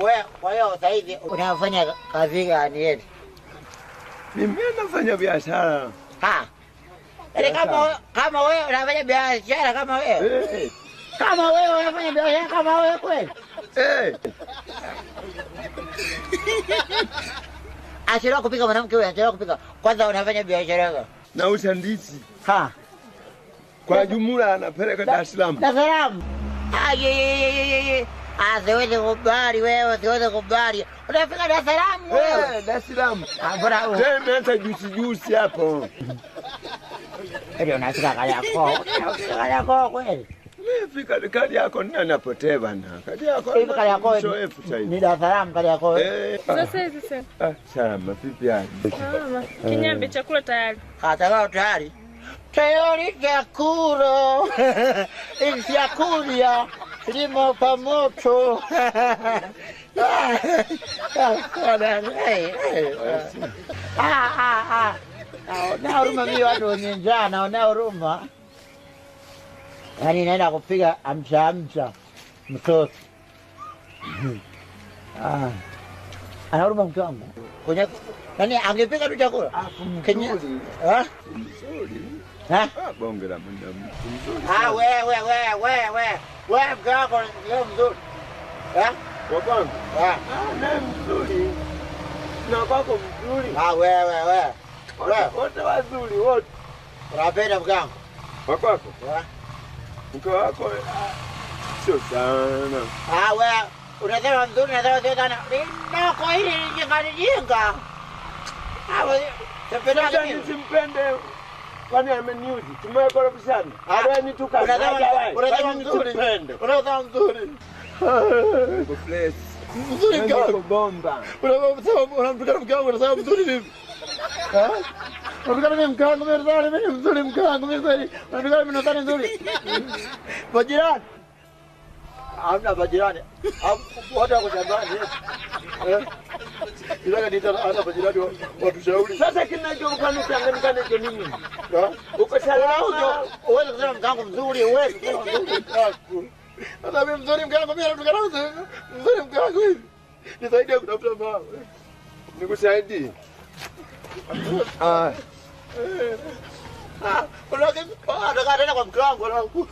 Wewe kwa hiyo sasa hivi unafanya kazi gani eti? Mimi nafanya biashara. Yaani kama wewe unafanya biashara kama wewe? Kama wewe unafanya biashara kama wewe kweli? Achelewa kupika mwanamke wewe, achelewa kupika. Kwanza unafanya biashara gani? Nauza ndizi. Kwa jumla anapeleka Dar es Salaam. Dar es Salaam. Siwezi kubali wewe, siwezi kubali. Unafika Dar es Salaam wewe? Dar es Salaam. Bravo. Tena juzi hapo. Ndio unafika Kariakoo. Kariakoo kweli? Fika Kariakoo nani napotea bana. Kariakoo. Hivi Kariakoo ni Dar es Salaam Kariakoo. Sasa. Salama vipi yani? Salama. Kinyambe chakula tayari. Chakula tayari. Tayari chakula. Chakula limo pa moto. Na huruma mimi watu wenye njaa naona huruma. Yaani naenda kupiga amcha mtoto. Ana huruma mke wangu. Kwenye nani angepika tu chakula? Kenya. Bonge la muda mzuri. Wewe mke wako leo mzuri. Kwa kwangu? Na mzuri. Na kwako mzuri. Wewe. Wote wazuri wote. Unapenda mke wangu? Kwa kwako? Mke wako sio sana. Wewe unasema mzuri na sio sana. Ndio kwa hili jinga. Sasa nisimpende. Kwani ameniuzi? Tumekorofishana. Hawani unasema mzuri. Unasema mzuri. Uko fresh. Mzuri mkao. Bomba. Unamtukana mke wangu unasema mzuri vipi? Unamtukana mke wangu mimi mzuri mke wangu mimi kweli. Unamtukana mimi nadhani nzuri. Majirani. Hamna majirani. Wote wako shambani. Ila ndio hata majirani watushauri. Sasa kinachokukanuka ndio nini? Uko salama. Wewe unasema mke wangu mzuri, wewe mzuri. Sasa mimi mzuri mke wangu mimi namtukana mzuri mke wangu hivi. Nisaidie kutafuta mama. Nikusaidie. Unataka tena kwa mke wangu.